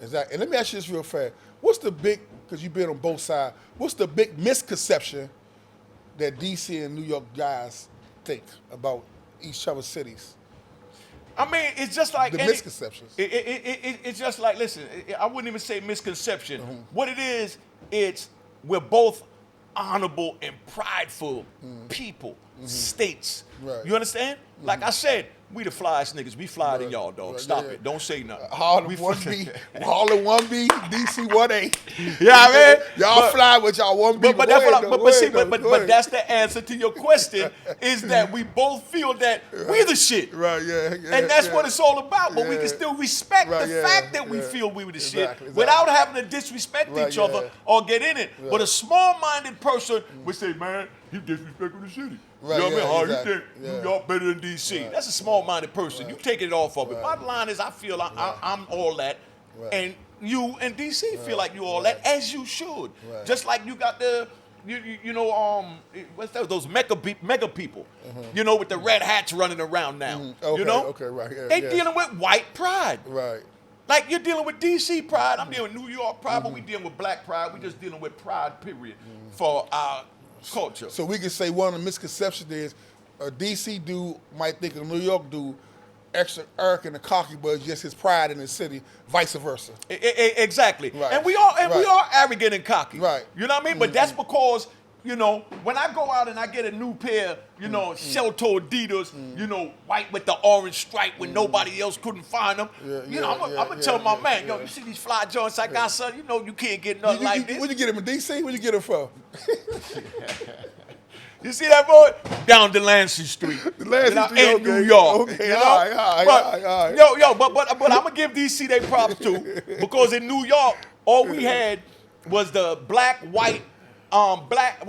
Exactly. And let me ask you this real fast. What's the big, because you've been on both sides, what's the big misconception that DC and New York guys think about each other's cities? I mean, it's just like The misconceptions. It's just like, listen, I wouldn't even say misconception. What it is, it's we're both honorable and prideful people, states. Right. You understand? Like I said, we the flyest niggas. We flyer than y'all, dog. Right, Stop yeah. it. Don't say nothing. Harlem 1B, Harlem 1B, DC 1A. Yeah, I mean, y'all fly with y'all 1B. But that's what but that's the answer to your question is that we both feel that we the shit. Right, yeah. And that's what it's all about. But we can still respect the fact that we feel we were the shit without having to disrespect each other or get in it. But a small-minded person would say, man, you disrespecting the city. Right, you know what I mean? How exactly. you think New York better than DC? That's a small-minded person. You take it off of it. Bottom line is I feel I'm all that. And you and DC feel like you all that, as you should. Just like you got the, what's that, those mega people, you know, with the red hats running around now. Okay, you know? okay, right. Yeah, they dealing with white pride. Right. Like you're dealing with DC pride, I'm dealing with New York pride, but we dealing with black pride. We just dealing with pride, period, for our culture. So we can say one of the misconceptions is a DC dude might think a New York dude extra arrogant and cocky, but it's just his pride in the city, vice versa. Exactly. Right. And we are arrogant and cocky. Right. You know what I mean? But that's because, you know, when I go out and I get a new pair, you know, shell-toe Adidas, you know, white with the orange stripe when nobody else couldn't find them, I'm going to tell my man, yo, you see these fly joints I got, son? You know you can't get nothing like this. Where'd you get him in D.C.? Where'd you get him from? You see that boy? Down Delancey Street. Delancey Street, in New York. Okay, you know? all right. But I'm going to give DC their props too, because in New York, all we had was the black, white, black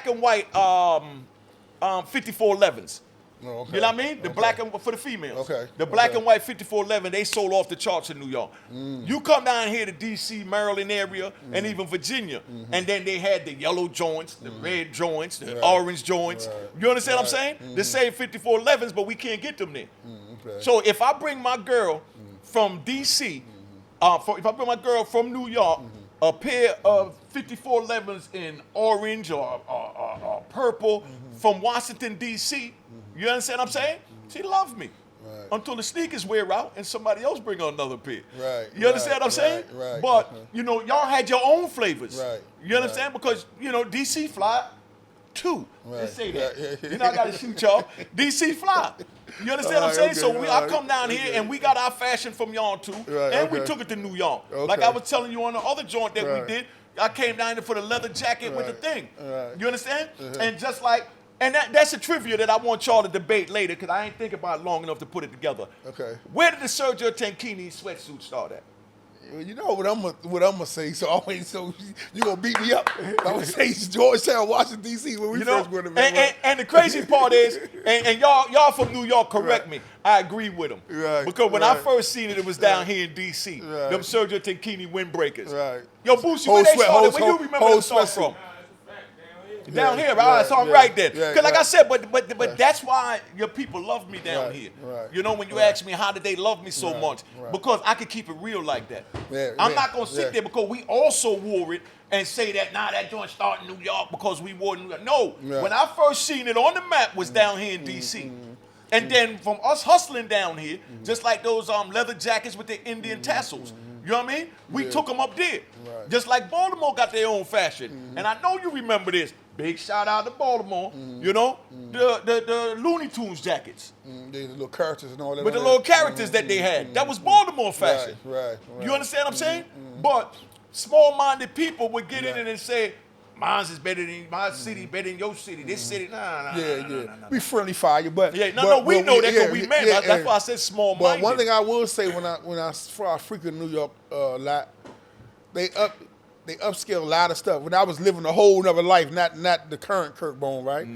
and white 5411s. Oh, okay. You know what I mean? The black and for the females. Okay. The black and white 5411, they sold off the charts in New York. You come down here to DC, Maryland area, and even Virginia, and then they had the yellow joints, the red joints, the orange joints. You understand what I'm saying? The same 5411s, but we can't get them there. Okay. So if I bring my girl from DC, if I bring my girl from New York, a pair of 5411s in orange or purple from Washington, D.C., you understand what I'm saying? She loved me. Right. Until the sneakers wear out and somebody else bring on another pair. Right. You understand what I'm saying? Right. But, you know, y'all had your own flavors. Right. You understand? Because, you know, DC fly too. Right. Let's say that. Yeah. You know, I got to shoot y'all. DC fly. You understand what I'm saying? So I come down here and we got our fashion from y'all too. Right, and we took it to New York. Okay. Like I was telling you on the other joint that we did, I came down here for the leather jacket with the thing. Right. You understand? And just like, and that's a trivia that I want y'all to debate later because I ain't think about it long enough to put it together. Okay. Where did the Sergio Tacchini sweatsuit start at? Well, you know what I'm gonna say. So you gonna beat me up? I'm gonna say Georgetown, Washington D.C. when we first went to and the crazy part is, and y'all from New York, correct me. I agree with them. Right. Because when I first seen it, it was down here in D.C. Right. Them Sergio Tacchini windbreakers. Right. Yo, Boosie, where they started? Where you remember them start from? Down here, all right, so I'm right there. Because like I said, but that's why your people love me down here. Right. You know, when you ask me how did they love me so much, because I could keep it real like that. I'm not going to sit there because we also wore it and say that, that joint started in New York because we wore it in New York. No, when I first seen it on the map was down here in D.C. And then from us hustling down here, just like those leather jackets with the Indian tassels, you know what I mean? We took them up there. Right. Just like Baltimore got their own fashion. And I know you remember this. Big shout out to Baltimore. You know, the Looney Tunes jackets. The little characters and all that. With the little characters that they had. That was Baltimore fashion. Right. You understand what I'm saying? But small-minded people would get in it and say, mine's is better than my city, better than your city. This city, nah. We friendly fire, but we know that because we met. That's why I said small-minded. But one thing I will say when I frequent New York a lot, they upscale a lot of stuff. When I was living a whole nother life, not the current Curtbone, right?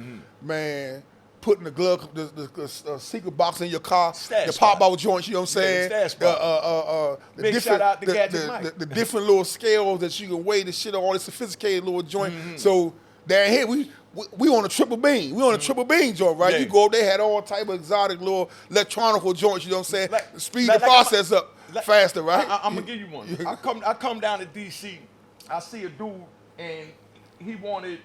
Man, putting the glove, the secret box in your car, the pop-out joints, you know what I'm saying? Big shout out to Gadget Mike. The different little scales that you can weigh the shit on, all this sophisticated little joint. So down here, we on a triple beam. We on a triple beam joint, right? Yeah. You go, they had all type of exotic little electronical joints, you know what I'm saying? Speed the process up faster, right? I'm going to give you one. I come down to D.C., I see a dude, and he wanted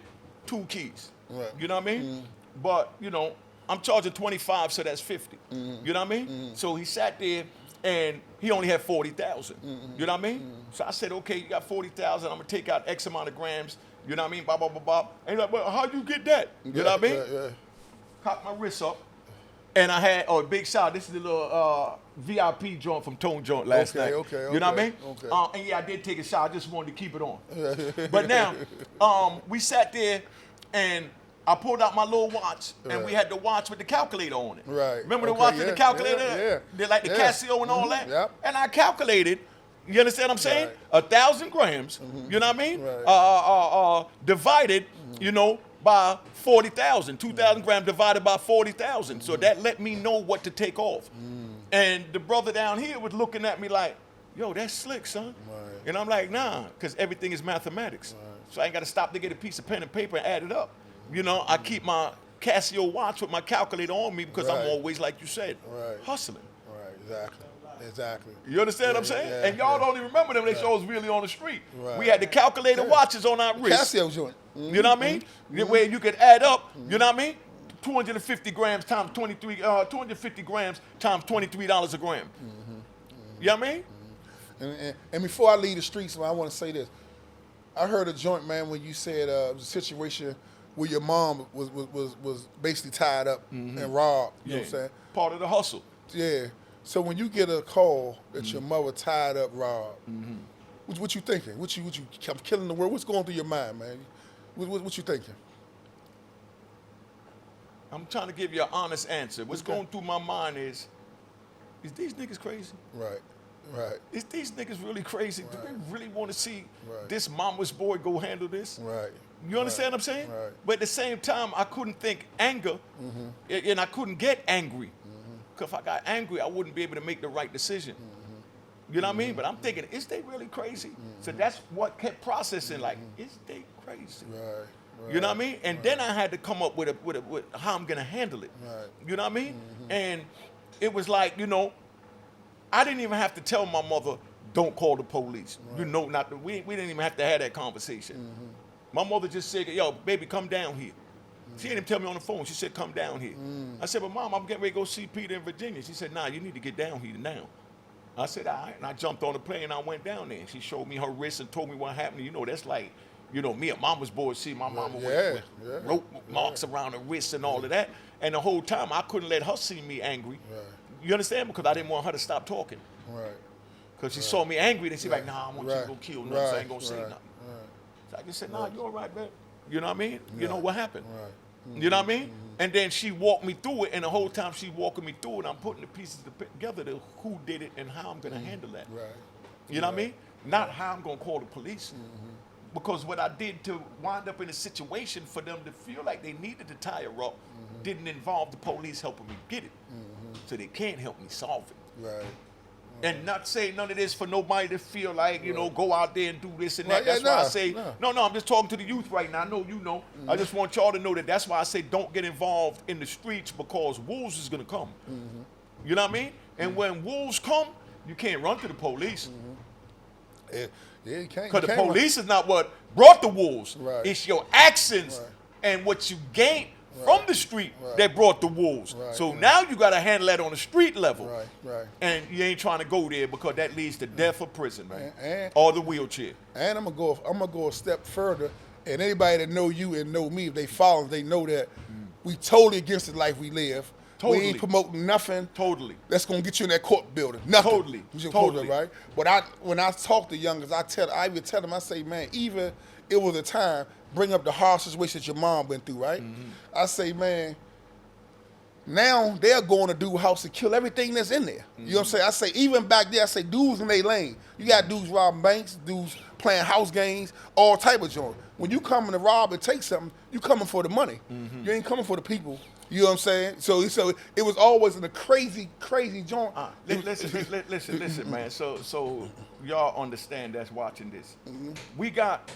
2 keys. Right. You know what I mean? But, you know, I'm charging 25, so that's 50. You know what I mean? So he sat there, and he only had 40,000. You know what I mean? So I said, okay, you got 40,000. I'm going to take out X amount of grams. You know what I mean? Blah, blah, blah, blah. And he's like, well, how'd you get that? You know what I mean? Cocked my wrist up. And I had, big shout. This is the little VIP joint from Tone Joint last night. Okay. You know what I mean? Okay. And yeah, I did take a shot. I just wanted to keep it on. But now, we sat there, and I pulled out my little watch, and we had the watch with the calculator on it. Right. Remember the watch with the calculator? Yeah. They're like the Casio and all that? Yep. And I calculated, you understand what I'm saying? Right. 1,000 grams, you know what I mean? Right. Divided, you know, by 40,000. 2,000 grams divided by 40,000. So that let me know what to take off. And the brother down here was looking at me like, yo, that's slick, son. Right. And I'm like, nah, because everything is mathematics. Right. So I ain't got to stop to get a piece of pen and paper and add it up. You know, I keep my Casio watch with my calculator on me because I'm always, like you said, hustling. Right, exactly. You understand what I'm saying? Yeah, and y'all don't even remember them. They shows really on the street. Right. We had the calculator watches on our wrist. Casio joint. You know what I mean? Where you could add up, you know what I mean? 250 grams times 23, 250 grams times $23 a gram. You know what I mean? And before I leave the streets, man, I want to say this. I heard a joint, man, when you said it was a situation where your mom was basically tied up and robbed. You know what I'm saying? Part of the hustle. Yeah. So when you get a call that your mother tied up, robbed, what you thinking? I'm killing the world. What's going through your mind, man? What you thinking? I'm trying to give you an honest answer. What's going through my mind is these niggas crazy? Right. Is these niggas really crazy? Right. Do they really want to see this mama's boy go handle this? Right. You understand what I'm saying? Right. But at the same time, I couldn't think anger, and I couldn't get angry. Because if I got angry, I wouldn't be able to make the right decision. You know what I mean? But I'm thinking, is they really crazy? So that's what kept processing, like, is they crazy? Right. You know what I mean? And then I had to come up with how I'm gonna handle it. Right. You know what I mean? And it was like, you know, I didn't even have to tell my mother, don't call the police. Right. You know, we didn't even have to have that conversation. My mother just said, yo, baby, come down here. She didn't even tell me on the phone. She said, come down here. I said, but Mom, I'm getting ready to go see Peter in Virginia. She said, nah, you need to get down here now. I said, all right. And I jumped on the plane and I went down there. She showed me her wrist and told me what happened. You know, that's like, you know, me and Mama's boy, see my mama with rope marks around her wrist and all of that. And the whole time, I couldn't let her see me angry. Right. You understand? Because I didn't want her to stop talking. Right. Because she saw me angry, then she like, nah, I want you to go kill nothing, so I ain't going to say nothing. So I just said, nah, you all right, man? You know what I mean? You know what happened? You know what I mean? And then she walked me through it, and the whole time she walking me through it, I'm putting the pieces together to who did it and how I'm going to handle that. Right. You know what I mean? Not how I'm going to call the police. Because what I did to wind up in a situation for them to feel like they needed to tie her up didn't involve the police helping me get it. So they can't help me solve it. Right. And not say none of this for nobody to feel like, you know, go out there and do this and that. That's why I say, no, I'm just talking to the youth right now. I know you know. I just want y'all to know that that's why I say don't get involved in the streets because wolves is going to come. You know what I mean? And when wolves come, you can't run to the police. Yeah, you can't. Because the police is not what brought the wolves. Right. It's your actions and what you gained from the street that brought the wolves. So now you got to handle that on the street level. And you ain't trying to go there because that leads to death or prison, man. Or the wheelchair. And I'm gonna go a step further. And anybody that know you and know me, if they follow, they know that we totally against the life we live. Totally. We ain't promoting nothing. Totally. That's gonna get you in that court building. Nothing. Totally. Right. But when I talk to youngers, I even tell them, I say, man, even it was a time, bring up the hard situation that your mom went through, right? I say, man, now they're going to do house and kill everything that's in there. You know what I'm saying? I say, even back there, I say, dudes in their lane. You got dudes robbing banks, dudes playing house games, all type of joint. When you coming to rob and take something, you coming for the money. You ain't coming for the people. You know what I'm saying? So it was always in a crazy joint. Listen, man. So y'all understand that's watching this. We got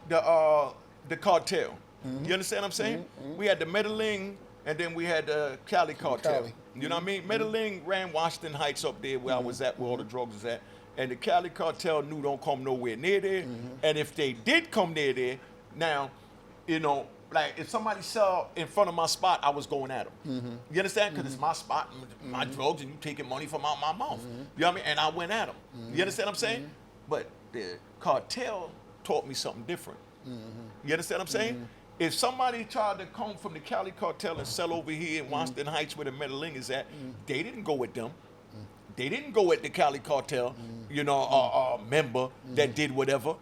the the cartel. You understand what I'm saying? We had the Medellin, and then we had the Cali cartel. You know what I mean? Medellin ran Washington Heights up there where I was at, where all the drugs was at. And the Cali cartel knew don't come nowhere near there. And if they did come near there, now, you know, like if somebody saw in front of my spot, I was going at them. You understand? Because it's my spot, my drugs, and you taking money from out my mouth. You know what I mean? And I went at them. You understand what I'm saying? But the cartel taught me something different. You understand what I'm saying? If somebody tried to come from the Cali cartel and sell over here in Washington Heights where the Medellin is at, they didn't go with them. They didn't go at the Cali cartel, you know, a member that did whatever.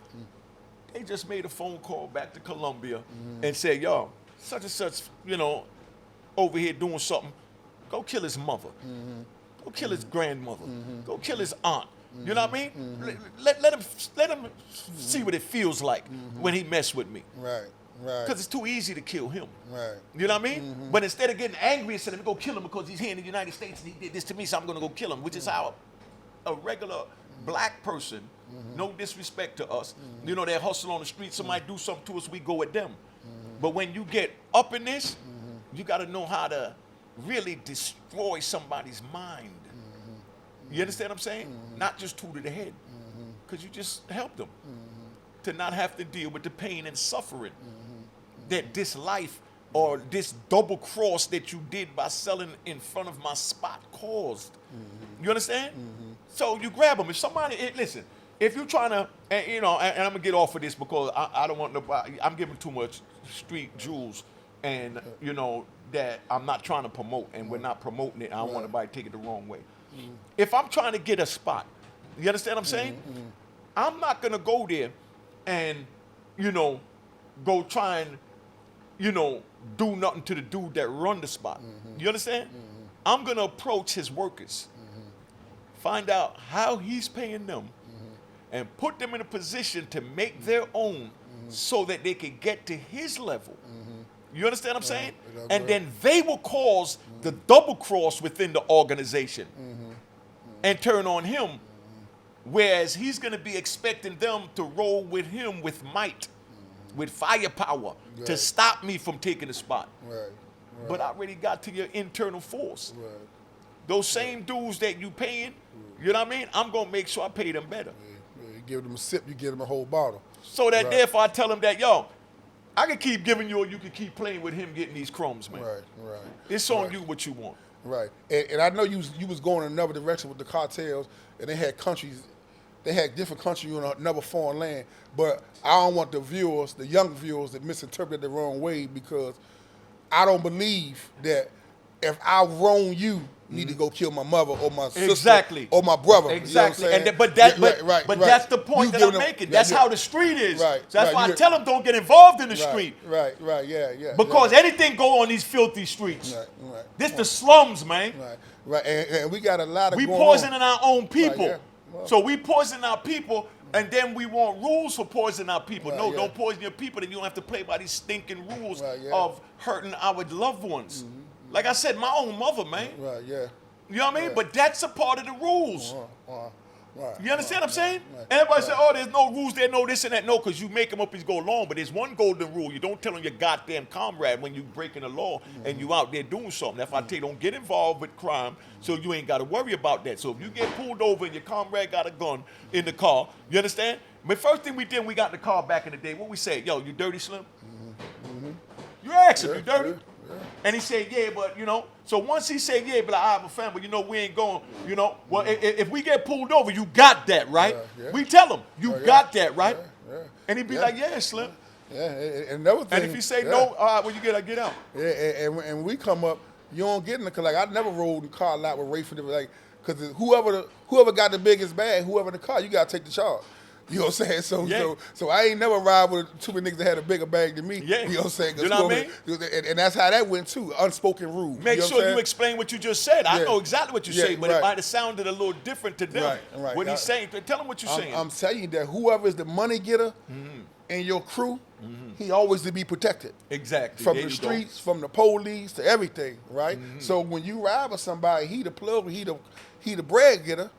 They just made a phone call back to Colombia and said, yo, such and such, you know, over here doing something. Go kill his mother. Go kill his grandmother. Go kill his aunt. You know what I mean? Let him see what it feels like when he mess with me. Right. Because it's too easy to kill him. Right. You know what I mean? But instead of getting angry and saying, let me go kill him because he's here in the United States and he did this to me, so I'm going to go kill him, which is how a regular black person, no disrespect to us, you know, they hustle on the street, somebody do something to us, we go at them. But when you get up in this, you got to know how to really destroy somebody's mind. You understand what I'm saying? Not just two to the head, because you just help them to not have to deal with the pain and suffering that this life or this double cross that you did by selling in front of my spot caused. You understand? So you grab them. If somebody, listen, if you're trying to, and, you know, and I'm going to get off of this because I don't want nobody, I'm giving too much street jewels and, you know, that I'm not trying to promote and we're not promoting it. I don't want anybody to take it the wrong way. If I'm trying to get a spot, you understand what I'm saying? I'm not going to go there and, you know, go try and, you know, do nothing to the dude that run the spot. You understand? I'm going to approach his workers, find out how he's paying them, and put them in a position to make their own so that they can get to his level. You understand what I'm saying? And then they will cause the double cross within the organization and turn on him, whereas he's going to be expecting them to roll with him with might, with firepower, to stop me from taking the spot. But I already got to your internal force. Those same dudes that you paying, you know what I mean? I'm going to make sure I pay them better. You give them a sip, you give them a whole bottle. So that therefore I tell them that, yo, I can keep giving you or you can keep playing with him getting these crumbs, man. It's on you what you want. And I know you was going in another direction with the cartels, and they had countries, they had different countries in another foreign land. But I don't want the viewers, the young viewers, to misinterpret it the wrong way, because I don't believe that if I wrong you, need to go kill my mother or my sister or my brother. Exactly. You know what I'm but that's the point that I'm making. That's how the street is. So that's why I tell them don't get involved in the street. Because anything go on these filthy streets. This the slums, man. And we got a lot of we poisoning our own people. So we poison our people, and then we want rules for poisoning our people. No, don't poison your people, then you don't have to play by these stinking rules of hurting our loved ones. Like I said, my own mother, man. You know what I mean? But that's a part of the rules. You understand what I'm saying? Everybody say, oh, there's no rules there, no this and that. No, because you make them up as you go along. But there's one golden rule. You don't tell on your goddamn comrade when you breaking the law and you out there doing something. That's why I tell you, don't get involved with crime, so you ain't got to worry about that. So if you get pulled over and your comrade got a gun in the car, you understand? But first thing we did when we got in the car back in the day, what we say? Yo, you dirty, Slim? You ask him, you dirty? And he said, yeah, but, you know, so once he said, yeah, but I have a family, you know, we ain't going, you know, well, if we get pulled over, you got that, right? We tell him, you got that, right? And he'd be like, yeah, Slim. And another thing. And if he say no, all right, when you get out. And we come up, you don't get in the car. Like, I never rode in the car a lot with Ray for them, like, because whoever got the biggest bag, whoever in the car, you got to take the charge. You know what I'm saying? So I ain't never ride with too many niggas that had a bigger bag than me. You know what I'm saying? You know what I mean? And that's how that went too. Unspoken rule. Make sure you explain what you just said. I know exactly what you say, but it might have sounded a little different to them. What he's saying, tell him what you're saying. I'm telling you that whoever is the money getter in your crew, he always to be protected. Exactly. From the streets, from the police, to everything, right? So when you ride with somebody, he the plug, he the bread getter.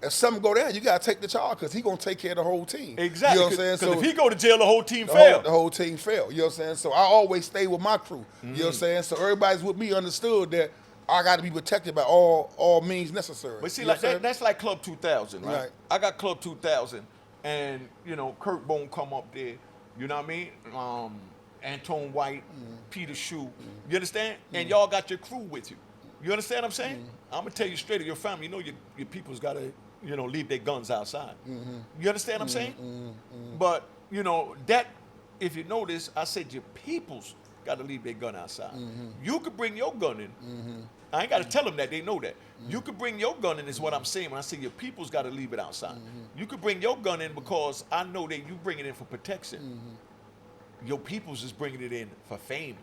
if something go down, you gotta take the charge because he gonna take care of the whole team. Exactly. You know what I'm saying? Because So if he go to jail, the whole team fail. The whole team fail. You know what I'm saying? So I always stay with my crew. You know what I'm saying? So everybody's with me understood that I got to be protected by all means necessary. But see, like that's like Club 2000, right? I got Club 2000, and Curtbone come up there. You know what I mean? Anton White, Peter Shue. You understand? And y'all got your crew with you. You understand what I'm saying? I'm gonna tell you straight, your family, your people's gotta, leave their guns outside. You understand what I'm saying? But that, if you notice, I said your people's gotta leave their gun outside. You could bring your gun in. I ain't gotta tell them that, they know that. You could bring your gun in is what I'm saying when I say your people's gotta leave it outside. You could bring your gun in because I know that you bring it in for protection. Your people's is bringing it in for fame.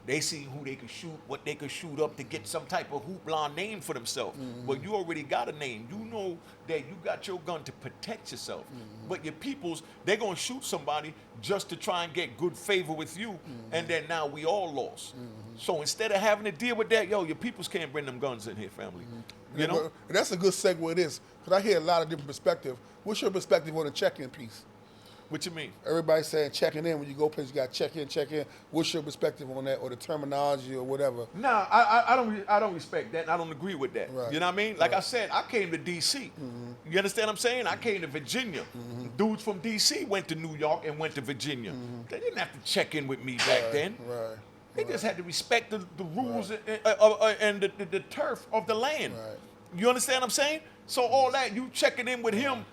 They see who they can shoot, what they can shoot up to get some type of hoopla name for themselves. But you already got a name. You know that you got your gun to protect yourself. But your people's, they're going to shoot somebody just to try and get good favor with you. And then now we all lost. So instead of having to deal with that, your people's can't bring them guns in here, family. You know? And that's a good segue to this, because I hear a lot of different perspectives. What's your perspective on the check-in piece? What you mean? Everybody's saying checking in. When you go places, you got check in. What's your perspective on that, or the terminology, or whatever? No, I don't respect that. I don't agree with that. Right. You know what I mean? Like I said, I came to D.C. You understand what I'm saying? I came to Virginia. Dudes from D.C. went to New York and went to Virginia. They didn't have to check in with me back then. Right. They just had to respect the rules and the turf of the land. Right. You understand what I'm saying? So all that, you checking in with him,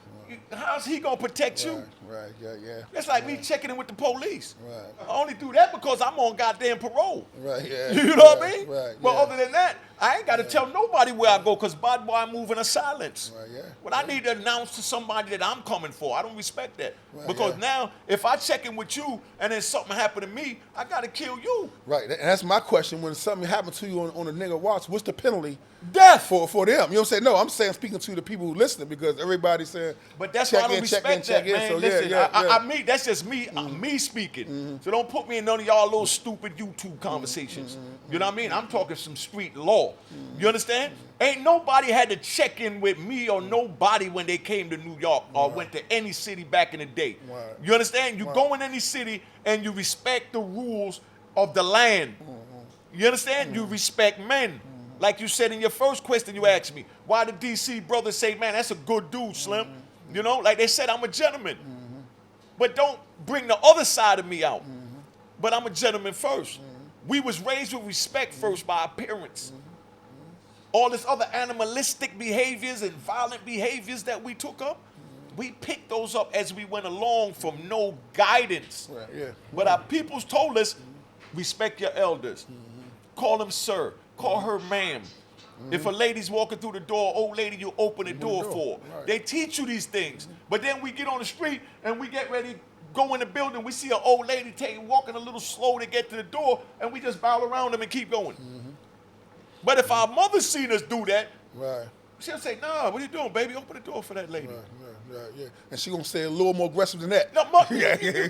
how's he going to protect you? Right, yeah. That's like me checking in with the police. Right. I only do that because I'm on goddamn parole. Right, yeah. You know what I mean? Right, but other than that, I ain't got to tell nobody where I go because bad boy, I move in a silence. Right, yeah. But I need to announce to somebody that I'm coming for. I don't respect that. Right, because now, if I check in with you and then something happened to me, I got to kill you. Right, and that's my question. When something happens to you on a nigga watch, what's the penalty? Death. For them. You know what I'm saying? No, I'm saying speaking to the people who listening, because everybody's saying but that's why I don't respect that, man. So listen, I mean, that's just me, me speaking. So don't put me in none of y'all little stupid YouTube conversations. You know what I mean? I'm talking some street law. You understand? Ain't nobody had to check in with me or nobody when they came to New York or went to any city back in the day. Right. You understand? You go in any city and you respect the rules of the land. You understand? You respect men. Like you said in your first question you asked me, why the DC brothers say, man, that's a good dude, Slim. You know, like they said, I'm a gentleman. But don't bring the other side of me out. But I'm a gentleman first. We was raised with respect first by our parents. All this other animalistic behaviors and violent behaviors that we took up, we picked those up as we went along from no guidance. Right, yeah. But our peoples told us, respect your elders. Call them sir. Call her ma'am. If a lady's walking through the door, old lady, you open the door for her. Right. They teach you these things. But then we get on the street and we get ready to go in the building. We see an old lady walking a little slow to get to the door, and we just bow around them and keep going. But if our mother seen us do that, Right. she'll say, nah, what are you doing, baby? Open the door for that lady. Right, yeah. And she gonna say a little more aggressive than that. No, you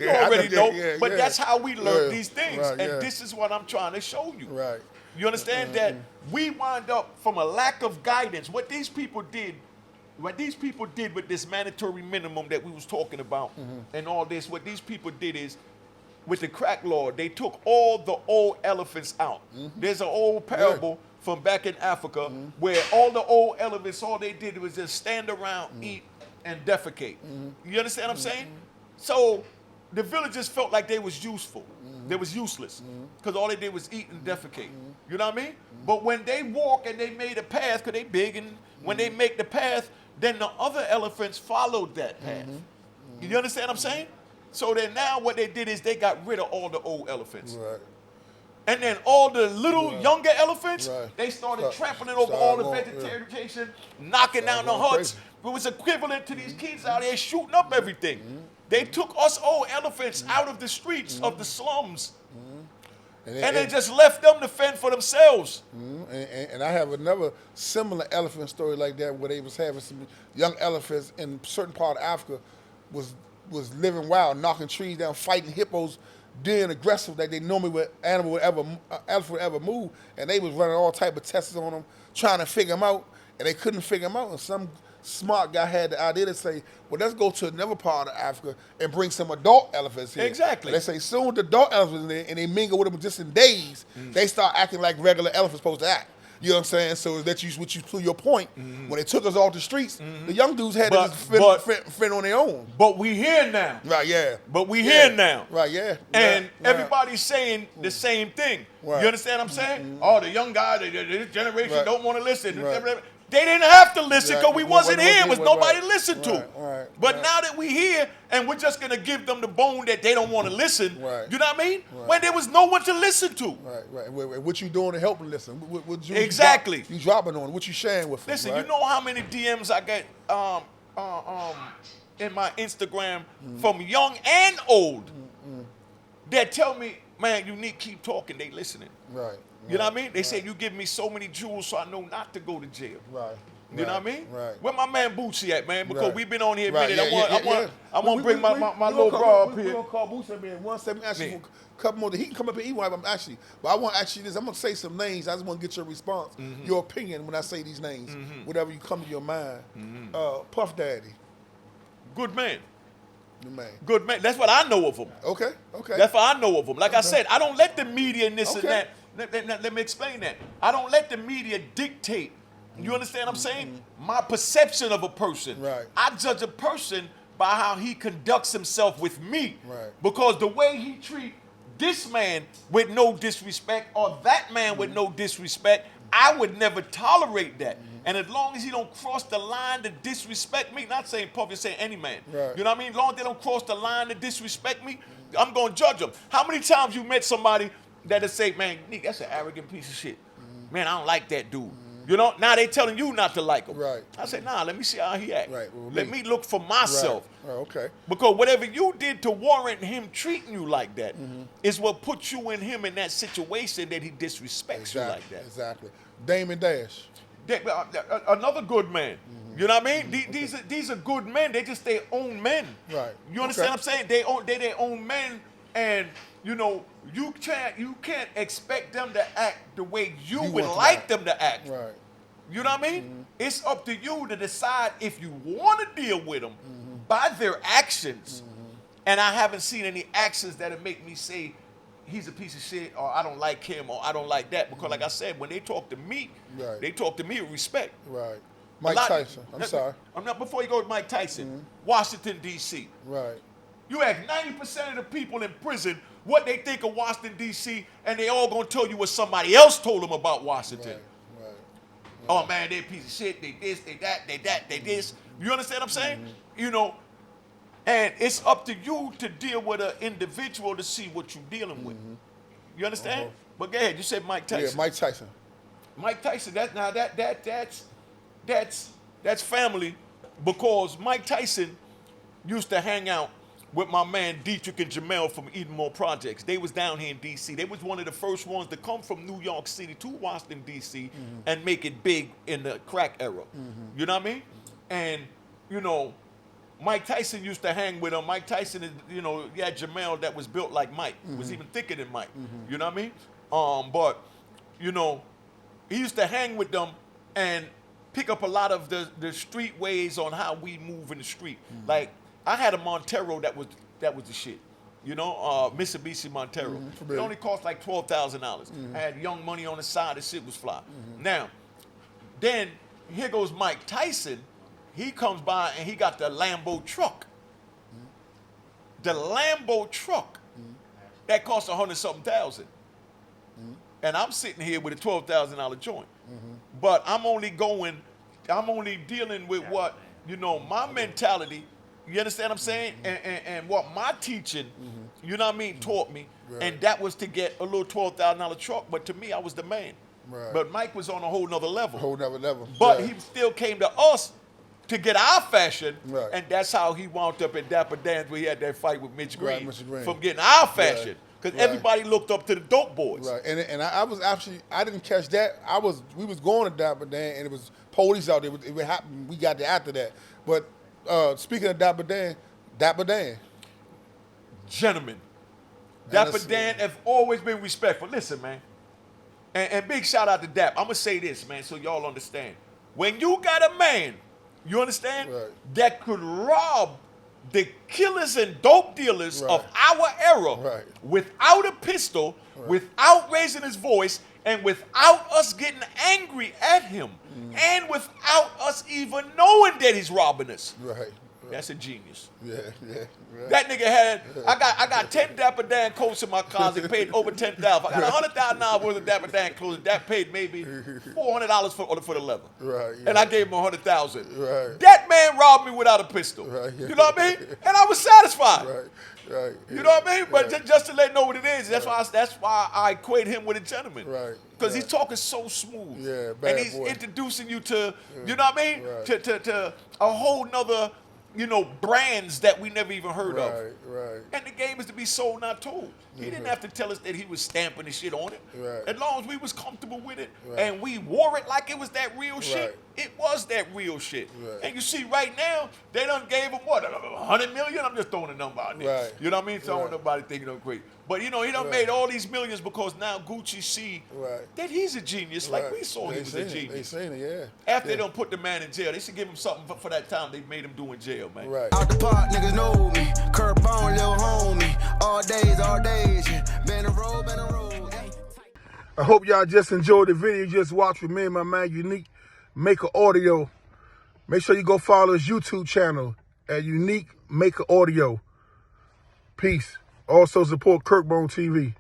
already know. But that's how we learn these things. Right, and this is what I'm trying to show you. Right. You understand that we wind up from a lack of guidance. What these people did with this mandatory minimum that we was talking about and all this, what these people did is, with the crack law, they took all the old elephants out. There's an old parable from back in Africa where all the old elephants, all they did was just stand around, eat, and defecate. You understand what I'm saying? So the villagers felt like they was useful. They was useless because all they did was eat and defecate. You know what I mean? But when they walk and they made a path, because they big, and when they make the path, then the other elephants followed that path. You understand what I'm saying? So then now what they did is they got rid of all the old elephants. Right. And then all the little younger elephants, Right. they started trampling over all the vegetation, knocking down the huts. It was equivalent to these kids out there shooting up everything. They took us old elephants out of the streets of the slums. And they just left them to fend for themselves. And I have another similar elephant story like that, where they was having some young elephants in a certain part of Africa was living wild, knocking trees down, fighting hippos, being aggressive like they normally elephant would ever move. And they was running all type of tests on them, trying to figure them out, and they couldn't figure them out. And smart guy had the idea to say, well, let's go to another part of Africa and bring some adult elephants here. Exactly. Let's say soon the adult elephants in there and they mingle with them just in days, they start acting like regular elephants supposed to act. You know what I'm saying? So that to your point, when they took us off the streets, the young dudes had to fend on their own. But we here now. Right, yeah. But we here now. Right, yeah. And everybody's saying the same thing. Right. You understand what I'm saying? Oh, the young guy, this generation don't want to listen. Right. They didn't have to listen because we wasn't here. It was nobody to listen to. Right. But now that we here and we're just going to give them the bone that they don't want to listen, you know what I mean? Right. When there was no one to listen to. Right. What you doing to help them listen? What you exactly. You dropping on? What you sharing with them? Listen, you know how many DMs I get in my Instagram from young and old that tell me, man, you need to keep talking. They listening. Right. You know what I mean? They say you give me so many jewels so I know not to go to jail. Right. You know what I mean? Right. Where my man Bootsy at, man? Because we've been on here a minute. I want to bring my little bro up here. We're going to call Bootsy in 1 second. Actually, a couple more. He can come up here. Actually. But I want to ask you this. I'm going to say some names. I just want to get your response, your opinion when I say these names. Whatever you come to your mind. Puff Daddy. Good man. Man. Good man. That's what I know of him. Okay. That's what I know of him. Like I said, I don't let the media and this and that. Let me explain that. I don't let the media dictate. You understand what I'm saying? My perception of a person. Right. I judge a person by how he conducts himself with me. Right. Because the way he treat this man with no disrespect or that man with no disrespect, I would never tolerate that. And as long as he don't cross the line to disrespect me, not saying Puff, you're saying any man. Right. You know what I mean? As long as they don't cross the line to disrespect me, I'm going to judge them. How many times you met somebody that'll say, man, Nick, that's an arrogant piece of shit. Man, I don't like that dude. You know, now they telling you not to like him. Right. I say, nah, let me see how he act. Right. Well, let me look for myself. Right. Okay. Because whatever you did to warrant him treating you like that is what put you and him in that situation that he disrespects you like that. Exactly. Damon Dash. Another good man. You know what I mean? These are good men. They just their own men. Right. You understand what I'm saying? They their own men, and you know you can't expect them to act the way you would like them to act. Right. You know what I mean? It's up to you to decide if you want to deal with them by their actions. And I haven't seen any actions that'll make me say he's a piece of shit, or I don't like him, or I don't like that. Because like I said, when they talk to me, they talk to me with respect. Right. Mike Tyson. I'm sorry. Before you go to Mike Tyson, Washington, D.C. Right. You ask 90% of the people in prison what they think of Washington, D.C., and they all going to tell you what somebody else told them about Washington. Right. Oh, man, they a piece of shit. They this, they that, they that, they this. You understand what I'm saying? You know, and it's up to you to deal with an individual to see what you're dealing with. You understand? But go ahead. You said Mike Tyson. Yeah, Mike Tyson. Mike Tyson. That's family, because Mike Tyson used to hang out with my man Dietrich and Jamel from Edenmore Projects. They was down here in D.C. They was one of the first ones to come from New York City to Washington, D.C. and make it big in the crack era. You know what I mean? And, you know, Mike Tyson used to hang with him. Mike Tyson, you know, he had Jamel that was built like Mike. Was even thicker than Mike. You know what I mean? But, you know, he used to hang with them and pick up a lot of the street ways on how we move in the street. Like, I had a Montero that was the shit. You know, Mitsubishi Montero. It only cost like $12,000. I had Young Money on the side. The shit was fly. Now, then here goes Mike Tyson. He comes by and he got the Lambo truck. The Lambo truck that cost $100-something thousand. And I'm sitting here with a $12,000 joint. But I'm only dealing with what, you know, my mentality. You understand what I'm saying? And what my teaching, you know what I mean, taught me. Right. And that was to get a little $12,000 truck. But to me, I was the man. Right. But Mike was on a whole nother level. But he still came to us to get our fashion. Right. And that's how he wound up at Dapper Dan's, where he had that fight with Mitch Green. Mr. Green. From getting our fashion. Because everybody looked up to the dope boys. Right. And I was actually, I didn't catch that. We was going to Dapper Dan, and it was police out there. It happened. We got there after that. But speaking of Dapper Dan. Gentlemen, Dapper Dan have always been respectful. Listen, man. And big shout out to Dap. I'm going to say this, man, so y'all understand. When you got a man You understand? Right. That could rob the killers and dope dealers Right. of our era Right. without a pistol, without raising his voice, and without us getting angry at him, and without us even knowing that he's robbing us. Right. That's a genius. Yeah. Right. That nigga had, I got 10 Dapper Dan coats in my closet, paid over 10,000. I got $100,000 worth of Dapper Dan clothes. That paid maybe $400 for the leather. Right. And I gave him $100,000. Right. That man robbed me without a pistol. Right. You know what I mean? And I was satisfied. Right. You know what I mean? But just to let you know what it is, that's why I equate him with a gentleman. Right. Because he's talking so smooth. Yeah, bad and he's boy. introducing you to, you know what I mean? Right. To a whole nother, brands that we never even heard of. Right. And the game is to be sold, not told. He didn't have to tell us that he was stamping the shit on it. Right. As long as we was comfortable with it Right. and we wore it like it was that real shit, Right. it was that real shit. Right. And you see right now, they done gave him what, 100 million? I'm just throwing a number out there. Right. You know what I mean? So I don't Right. want nobody thinking I'm crazy. But he done made all these millions because now Gucci see that he's a genius like we saw he was a genius. They seen it, yeah. After they don't put the man in jail, they should give him something for that time they made him do in jail, man. Right. Out the park, niggas know me. Curtbone, little homie. All days, yeah. Been a road, yeah. I hope y'all just enjoyed the video you just watched with me and my man Unique Maker Audio. Make sure you go follow his YouTube channel at Unique Maker Audio. Peace. Also support Curtbone TV.